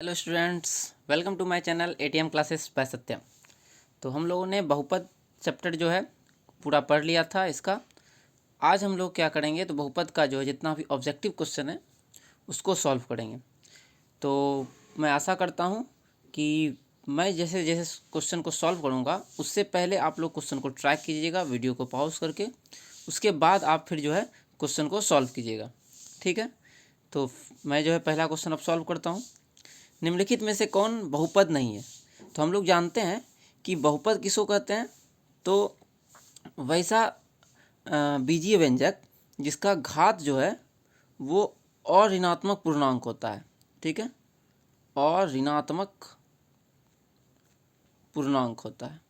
Hello students, welcome to my channel ATM classes by Satyam. तो हम लोगों ने बहुपद चैप्टर जो है पूरा पढ़ लिया था इसका। आज हम लोग क्या करेंगे, तो बहुपद का जो है जितना भी ऑब्जेक्टिव क्वेश्चन है उसको सॉल्व करेंगे। तो मैं आशा करता हूँ कि मैं जैसे जैसे क्वेश्चन को सॉल्व करूँगा उससे पहले आप लोग क्वेश्चन को ट्रैक कीजिएगा वीडियो को पॉज करके, उसके बाद आप फिर जो है क्वेश्चन को सॉल्व कीजिएगा। ठीक है, तो मैं जो है पहला क्वेश्चन अब सॉल्व करता हूँ। निम्नलिखित में से कौन बहुपद नहीं है? तो हम लोग जानते हैं कि बहुपद किसको कहते हैं, तो वैसा बीजीय व्यंजक जिसका घात जो है वो और ऋणात्मक पूर्णांक होता है। ठीक है, और ऋणात्मक पूर्णांक होता है।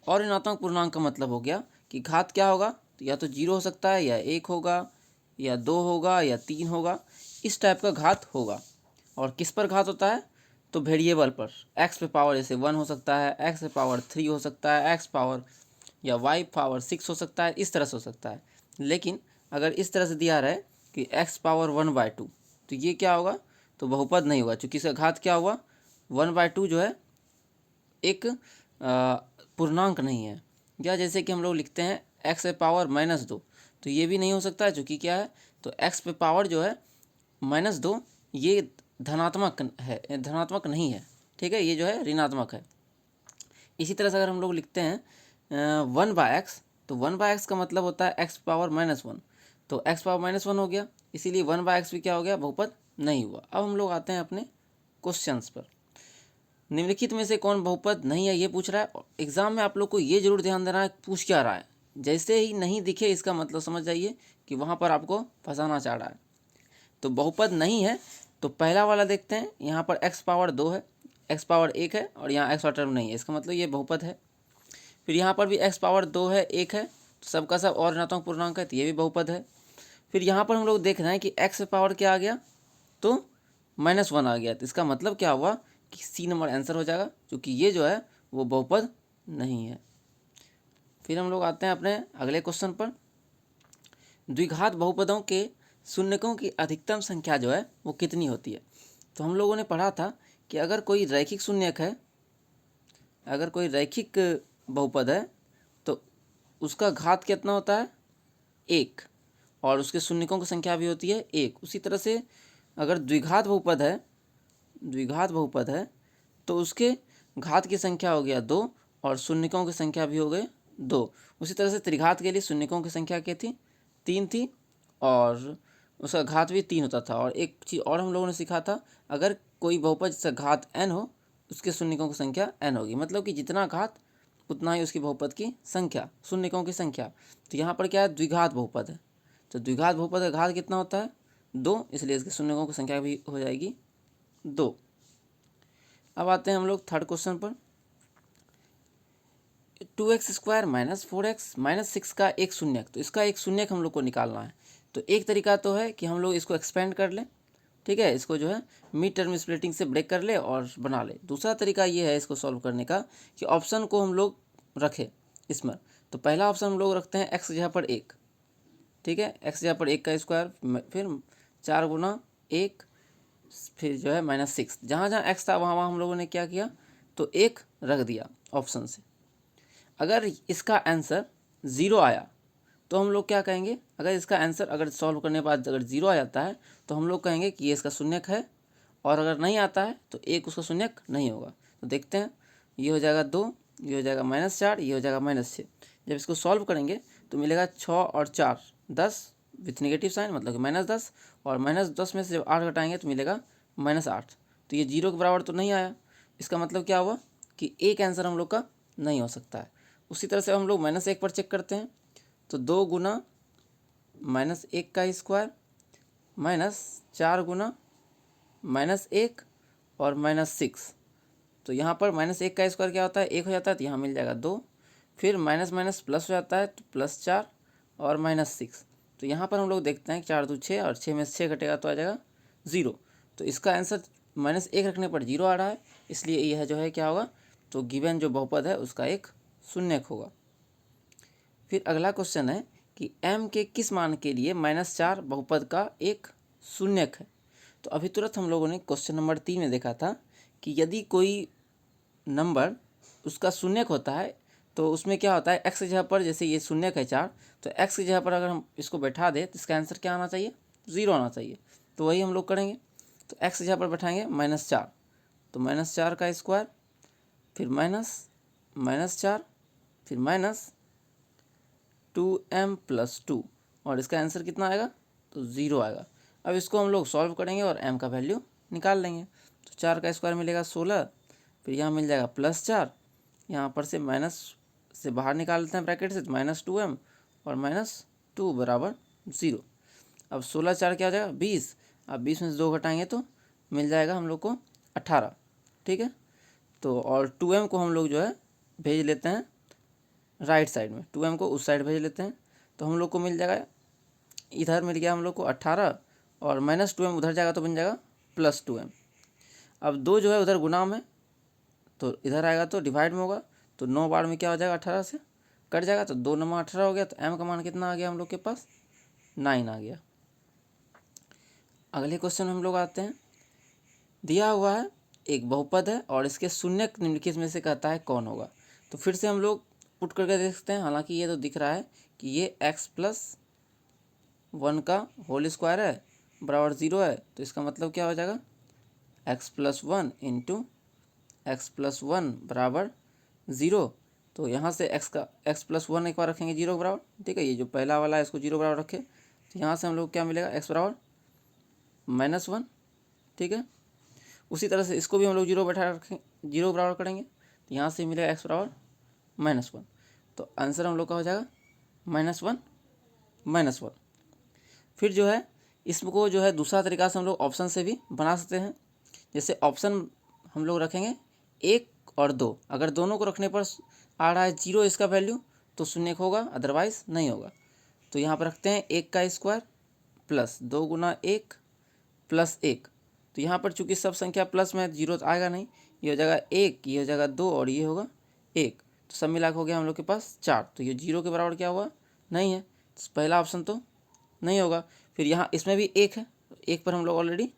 और ऋणात्मक पूर्णांक का मतलब हो गया कि घात क्या होगा, तो या तो 0 हो सकता है, या 1 होगा, या 2 होगा, या 3 होगा, इस टाइप का घात होगा। और किस पर घात होता है, तो वेरिएबल पर। x पे पावर जैसे 1 हो सकता है, x पे पावर 3 हो सकता है, x पावर या y पावर 6 हो सकता है, इस तरह से हो सकता है। लेकिन अगर इस तरह से दिया रहा है कि x पावर 1/2, तो ये क्या होगा, तो बहुपद नहीं होगा, क्योंकि इसका घात क्या हुआ, 1/2 जो है एक पूर्णांक नहीं है। या जैसे कि हम लोग लिखते हैं x पे पावर -2, तो ये भी नहीं हो सकता है, चूँकि क्या है, तो x पे पावर जो है -2 ये धनात्मक है, धनात्मक नहीं है। ठीक है, ये जो है ऋणात्मक है। इसी तरह से अगर हम लोग लिखते हैं 1/x, तो 1/x का मतलब होता है x पावर -1, तो x पावर -1 हो गया, इसीलिए 1/x भी क्या हो गया, बहुपद नहीं हुआ। अब हम लोग आते हैं अपने क्वेश्चंस पर। निम्नलिखित में से कौन बहुपद नहीं है, ये पूछ रहा है। एग्जाम में आप लोग को ये जरूर ध्यान देना है पूछ क्या रहा है। जैसे ही नहीं दिखे इसका मतलब समझ जाइए कि वहाँ पर आपको फंसाना चाह रहा है। तो बहुपद नहीं है, तो पहला वाला देखते हैं। यहाँ पर x पावर 2 है, x पावर 1 है, और यहाँ x टर्म नहीं है, इसका मतलब ये बहुपद है। फिर यहाँ पर भी x पावर 2 है, 1 है, तो सबका सब और ऋणात्मक पूर्णांक है, तो ये भी बहुपद है। फिर यहाँ पर हम लोग देख रहे हैं कि x पावर क्या आ गया, तो -1 आ गया, तो इसका मतलब क्या हुआ कि सी नंबर आंसर हो जाएगा, क्योंकि ये जो है वो बहुपद नहीं है। फिर हम लोग आते हैं अपने अगले क्वेश्चन पर। द्विघात बहुपदों के शून्यकों की अधिकतम संख्या जो है वो कितनी होती है? तो हम लोगों ने पढ़ा था कि अगर कोई रैखिक शून्यक है, अगर कोई रैखिक बहुपद है, तो उसका घात कितना होता है, 1, और उसके शून्यकों की संख्या भी होती है 1। उसी तरह से अगर द्विघात बहुपद है, द्विघात बहुपद है, तो उसके घात की संख्या हो गया 2, और शून्यकों की संख्या भी हो गए 2। उसी तरह से त्रिघात के लिए शून्यकों की संख्या क्या थी, 3 थी, और उसका घात भी 3 होता था। और एक चीज़ और हम लोगों ने सीखा था, अगर कोई बहुपद जिसका घात n हो, उसके शून्यकों की संख्या n होगी, मतलब कि जितना घात उतना ही उसकी बहुपद की संख्या, शून्यकों की संख्या। तो यहाँ पर क्या है, द्विघात बहुपद है, तो द्विघात बहुपद का घात कितना होता है, 2, इसलिए इसके शून्यकों की संख्या भी हो जाएगी 2। अब आते हैं हम लोग थर्ड क्वेश्चन पर। 2x² - 4x - 6 का एक शून्यक, तो इसका एक शून्यक हम लोग को निकालना है। तो एक तरीका तो है कि हम लोग इसको एक्सपेंड कर लें, ठीक है, इसको जो है मिड टर्म स्प्लिटिंग से ब्रेक कर ले और बना ले। दूसरा तरीका ये है इसको सॉल्व करने का कि ऑप्शन को हम लोग रखें इसमें। तो पहला ऑप्शन हम लोग रखते हैं x जगह पर 1, ठीक है, x जगह पर 1 का स्क्वायर, फिर 4 गुना 1, फिर जो है -6। जहाँ जहाँ x था वहाँ वहाँ हम लोगों ने क्या किया, तो 1 रख दिया ऑप्शन से। अगर इसका आंसर 0 आया तो हम लोग क्या कहेंगे, अगर इसका आंसर अगर सॉल्व करने के बाद अगर 0 आ जाता है तो हम लोग कहेंगे कि ये इसका शून्यक है, और अगर नहीं आता है तो 1 उसका शून्यक नहीं होगा। तो देखते हैं, ये हो जाएगा 2, ये हो जाएगा -4, ये हो जाएगा -6। जब इसको सॉल्व करेंगे तो मिलेगा 6 और 4 10 विथ नेगेटिव साइन, मतलब कि -10, और -10 में से जब 8 घटाएंगे तो मिलेगा -8। तो ये 0 के बराबर तो नहीं आया, इसका मतलब क्या हुआ कि एक आंसर हम लोग का नहीं हो सकता है। उसी तरह से हम लोग -1 पर चेक करते हैं, तो 2 गुना -1 का स्क्वायर -4 गुना -1 और -6। तो यहाँ पर -1 का स्क्वायर क्या होता है, 1 हो जाता है, तो यहाँ मिल जाएगा 2। फिर माइनस माइनस प्लस हो जाता है, तो +4 और -6। तो यहाँ पर हम लोग देखते हैं 4 2 6, और 6 में से 6 घटेगा तो आ जाएगा 0। तो इसका आंसर -1 रखने पर 0 आ रहा है, इसलिए यह जो है क्या होगा, तो गिवन जो बहुपद है उसका एक शून्यक होगा। फिर अगला क्वेश्चन है कि m के किस मान के लिए -4 बहुपद का एक शून्यक है? तो अभी तुरंत हम लोगों ने क्वेश्चन नंबर 3 में देखा था कि यदि कोई नंबर उसका शून्यक होता है तो उसमें क्या होता है, एक्स की जगह पर, जैसे ये शून्यक है 4, तो एक्स की जगह पर अगर हम इसको बैठा दें तो इसका आंसर क्या आना चाहिए, 0 आना चाहिए। तो वही हम लोग करेंगे। तो एक्स की जगह पर बैठाएंगे -4, तो -4 का स्क्वायर, फिर -4, फिर -2m+2, और इसका आंसर कितना आएगा, तो 0 आएगा। अब इसको हम लोग सॉल्व करेंगे और m का वैल्यू निकाल लेंगे। तो 4 का स्क्वायर मिलेगा 16, फिर यहाँ मिल जाएगा +4, यहाँ पर से माइनस से बाहर निकाल लेते हैं ब्रैकेट से, तो -2m और -2 बराबर 0। अब 16 4 क्या हो जाएगा, 20। अब 20 में से 2 घटाएंगे तो मिल जाएगा हम लोग को 18, ठीक है। तो और 2m को हम लोग जो है भेज लेते हैं राइट साइड में, 2m को उस साइड भेज लेते हैं, तो हम लोग को मिल जाएगा, इधर मिल गया हम लोग को 18, और -2m उधर जाएगा तो बन जाएगा +2m। अब 2 जो है उधर गुना में, तो इधर आएगा तो डिवाइड में होगा, तो 9 बार में क्या हो जाएगा, 18 से कट जाएगा, तो 2 9 18 हो गया। तो m का मान कितना आ गया हम लोग के पास, 9 आ गया। अगले क्वेश्चन हम लोग आते हैं। दिया हुआ है एक बहुपद है और इसके शून्यक निम्नलिखित में से कहता है कौन होगा। तो फिर से हम लोग पुट करके देखते हैं। हालांकि ये तो दिख रहा है कि ये x+1 का होल स्क्वायर है बराबर 0 है, तो इसका मतलब क्या हो जाएगा, x+1 इंटू x+1 बराबर 0। तो यहाँ से x+1 एक बार रखेंगे 0 के बराबर, ठीक है। ये जो पहला वाला है इसको 0 बराबर रखे, तो यहाँ से हम लोग क्या मिलेगा, x बराबर -1, ठीक है। उसी तरह से इसको भी हम लोग 0 बैठा रखें, 0 बराबर करेंगे, तो यहाँ से मिलेगा x बराबर -1। तो आंसर हम लोग का हो जाएगा -1। फिर जो है इसको जो है दूसरा तरीका से हम लोग ऑप्शन से भी बना सकते हैं। जैसे ऑप्शन हम लोग रखेंगे 1 और 2, अगर दोनों को रखने पर आ रहा है 0 इसका वैल्यू तो शून्य होगा, अदरवाइज नहीं होगा। तो यहाँ पर रखते हैं 1 का स्क्वायर प्लस 2 गुना 1 प्लस 1। तो यहाँ पर चूंकि सब संख्या प्लस में 0 तो आएगा नहीं, ये हो जाएगा 1, ये हो जाएगा 2 और ये होगा 1, तो सब मिला के हो गया हम लोग के पास 4। तो ये 0 के बराबर क्या हुआ, नहीं है, तो पहला ऑप्शन तो नहीं होगा। फिर यहाँ इसमें भी 1 है, 1 पर हम लोग ऑलरेडी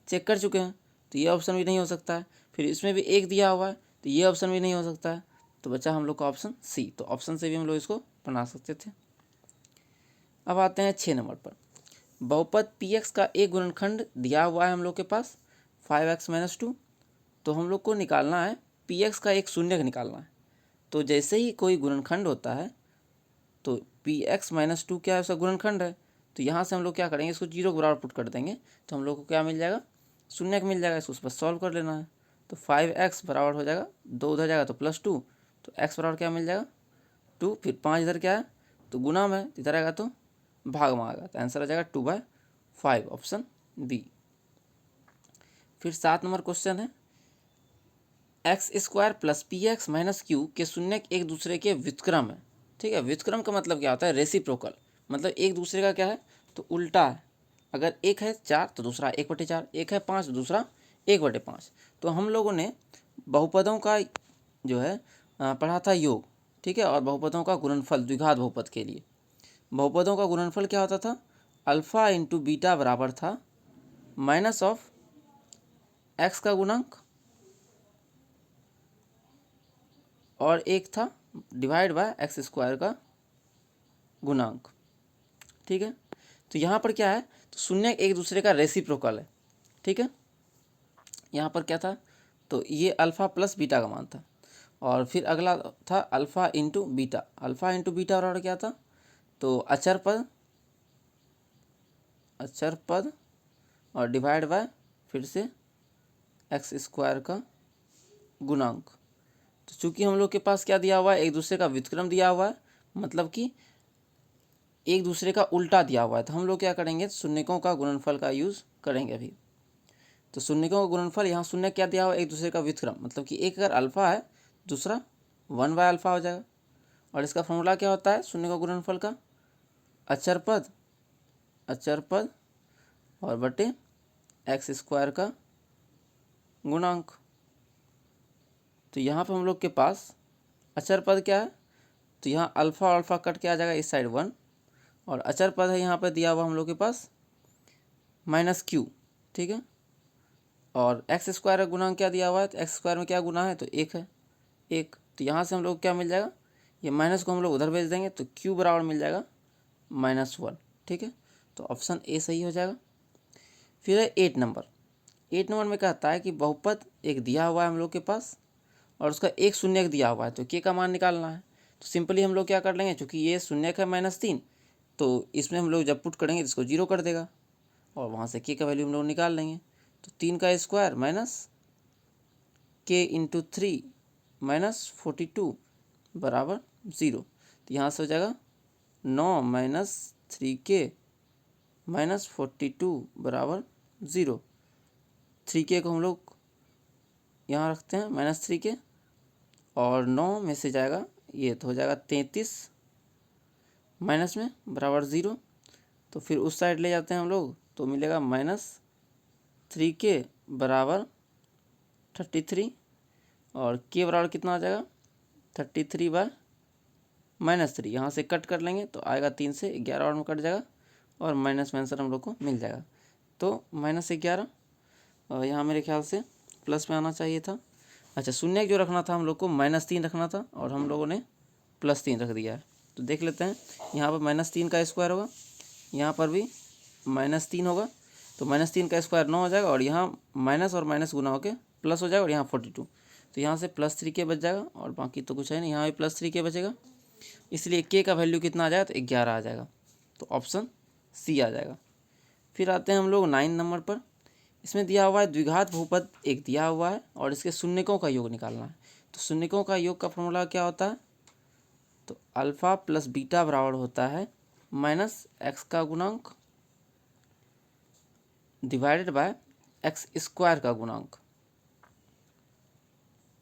चेक कर चुके हैं, तो ये ऑप्शन भी नहीं हो सकता है। फिर इसमें भी 1 दिया हुआ है, तो ये ऑप्शन भी नहीं हो सकता है। तो बचा हम लोग का ऑप्शन सी। तो ऑप्शन से भी हम लोग इसको बना सकते थे। अब आते हैं 6 नंबर पर। बहुपद px का एक गुणनखंड दिया हुआ है हम लोग के पास 5x-2। तो हम लोग को निकालना है px का एक शून्यक निकालना है। तो जैसे ही कोई गुणनखंड होता है तो px-2 क्या है, उसका गुणनखंड है। तो यहाँ से हम लोग क्या करेंगे, इसको 0 के बराबर पुट कर देंगे, तो हम लोग को क्या मिल जाएगा, शून्यक मिल जाएगा। इसको उस पर सॉल्व कर लेना है। तो 5x बराबर हो जाएगा, 2 उधर जाएगा तो +2, तो x बराबर क्या मिल जाएगा 2, फिर 5 इधर क्या है तो गुना में, इधर आएगा तो भाग में आएगा, तो आंसर आ जाएगा 2/5, ऑप्शन बी। फिर 7 नंबर क्वेश्चन है, x² + px - q के शून्यक एक दूसरे के व्युत्क्रम है, ठीक है। व्युत्क्रम का मतलब क्या होता है, रेसिप्रोकल, मतलब एक दूसरे का क्या है, तो उल्टा है। अगर एक है 4 तो दूसरा 1/4, एक है 5 तो दूसरा 1/5। तो हम लोगों ने बहुपदों का जो है पढ़ा था योग, ठीक है, और बहुपदों का गुणनफल द्विघात बहुपद के लिए। बहुपदों का गुणनफल क्या होता था, अल्फा इंटू बीटा बराबर था माइनस ऑफ एक्स का गुणांक और एक था डिवाइड बाय x² का गुणांक, ठीक है। तो यहाँ पर क्या है, तो शून्य एक दूसरे का रेसिप्रोकल है, ठीक है। यहाँ पर क्या था, तो ये अल्फ़ा प्लस बीटा का मान था, और फिर अगला था alpha into beta. Alpha into beta और क्या था, तो अचर पद और डिवाइड बाय फिर से x² का गुणांक। तो चूंकि हम लोग के पास क्या दिया हुआ है, एक दूसरे का व्युत्क्रम दिया हुआ है, मतलब कि एक दूसरे का उल्टा दिया हुआ है, तो हम लोग क्या करेंगे, शून्यकों का गुणनफल का यूज़ करेंगे अभी। तो शून्यकों का गुणनफल, यहाँ शून्य क्या दिया हुआ है, एक दूसरे का व्युत्क्रम, मतलब कि एक अगर अल्फ़ा है दूसरा 1/α हो जाएगा। और इसका फॉर्मूला क्या होता है शून्य का गुणनफल का, अचर पद और बटे x² का गुणांक। तो यहाँ पर हम लोग के पास अचर पद क्या है, तो यहाँ अल्फ़ा और अल्फ़ा कट के आ जाएगा इस साइड 1, और अचर पद है यहाँ पर दिया हुआ हम लोग के पास -q, ठीक है। और एक्स स्क्वायर का गुणांक क्या दिया हुआ है, तो एक्स स्क्वायर में क्या गुना है, तो एक है, एक। तो यहाँ से हम लोग क्या मिल जाएगा, ये माइनस को हम लोग उधर भेज देंगे तो क्यू बराबर मिल जाएगा -1। ठीक है, तो ऑप्शन ए सही हो जाएगा। फिर है 8 नंबर। 8 नंबर में कहता है कि बहुपद एक दिया हुआ है हम लोग के पास और उसका एक शून्यक दिया हुआ है, तो के का मान निकालना है। तो सिंपली हम लोग क्या कर लेंगे, चूँकि ये शून्यक है -3, तो इसमें हम लोग जब पुट करेंगे इसको 0 कर देगा और वहाँ से के का वैल्यू हम लोग निकाल लेंगे। तो 3 का स्क्वायर माइनस के इंटू 3 -42 बराबर 0। तो यहाँ से हो जाएगा 9 - 3k -42 बराबर 0। 3k को हम लोग यहाँ रखते हैं -3k और 9 में से जाएगा ये, तो हो जाएगा 33 माइनस में बराबर 0। तो फिर उस साइड ले जाते हैं हम लोग तो मिलेगा -3k बराबर 33 और के बराबर कितना आ जाएगा 33/-3। यहाँ से कट कर लेंगे तो आएगा 3 से 11 और में कट जाएगा और माइनस में आंसर हम लोग को मिल जाएगा। तो -11 और यहाँ मेरे ख्याल से प्लस में आना चाहिए था। अच्छा, शून्य जो रखना था हम लोग को -3 रखना था और हम लोगों ने +3 रख दिया है। तो देख लेते हैं, यहाँ पर -3 का स्क्वायर होगा, यहाँ पर भी -3 होगा, तो -3 का स्क्वायर 9 हो जाएगा और यहाँ माइनस और माइनस गुना होकर प्लस हो जाएगा और यहाँ 42। तो यहाँ से +3k बच जाएगा और बाकी तो कुछ है नहीं, यहाँ भी +3k बचेगा, इसलिए k का वैल्यू कितना आ जाएगा, तो 11 आ जाएगा। तो ऑप्शन सी आ जाएगा। फिर आते हैं हम लोग 9 नंबर पर। इसमें दिया हुआ है द्विघात बहुपद एक दिया हुआ है और इसके शून्यकों का योग निकालना है। तो शून्यकों का योग का फॉर्मूला क्या होता है, तो अल्फ़ा प्लस बीटा बराबर होता है -x का गुणांक डिवाइडेड बाय एक्स स्क्वायर का गुणांक।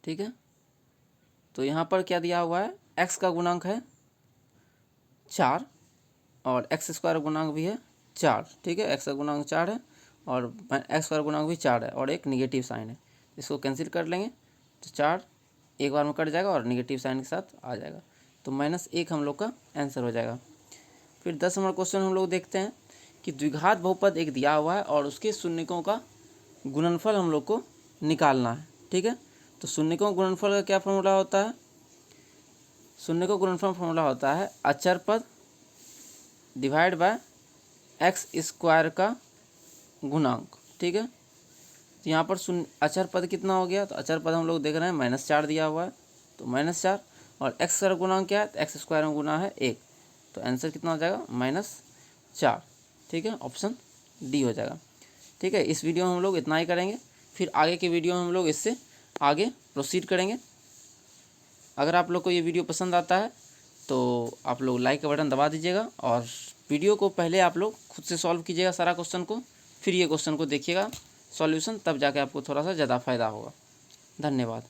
ठीक है, तो यहाँ पर क्या दिया हुआ है, x का गुणांक है 4 और एक्स स्क्वायर गुणांक भी है 4। ठीक है, x का गुणांक 4 है और एक्स स्क्वायर गुणांक भी 4 है और एक निगेटिव साइन है, इसको कैंसिल कर लेंगे तो 4 एक बार में कट जाएगा और निगेटिव साइन के साथ आ जाएगा। तो -1 हम लोग का आंसर हो जाएगा। फिर 10 नंबर क्वेश्चन हम लोग देखते हैं कि द्विघात बहुपद एक दिया हुआ है और उसके शून्यकों का गुणनफल हम लोग को निकालना है। ठीक है, तो शून्यकों गुणनफल का क्या फॉर्मूला होता है, शून्यकों गुणनफल फॉर्मूला होता है अचर पद डिवाइड बाय एक्स स्क्वायर का गुणांक। ठीक है, तो यहाँ पर अचर पद कितना हो गया, तो अचर पद हम लोग देख रहे हैं -4 दिया हुआ है, तो -4 और एक्स का गुणांक क्या है, तो एक्स स्क्वायर में गुना है 1, तो आंसर कितना हो जाएगा -4। ठीक है, ऑप्शन डी हो जाएगा। ठीक है, इस वीडियो में हम लोग इतना ही करेंगे, फिर आगे के वीडियो में हम लोग इससे आगे प्रोसीड करेंगे। अगर आप लोग को ये वीडियो पसंद आता है तो आप लोग लाइक का बटन दबा दीजिएगा और वीडियो को पहले आप लोग खुद से सॉल्व कीजिएगा सारा क्वेश्चन को, फिर ये क्वेश्चन को देखिएगा सॉल्यूशन, तब जाके आपको थोड़ा सा ज़्यादा फायदा होगा। धन्यवाद।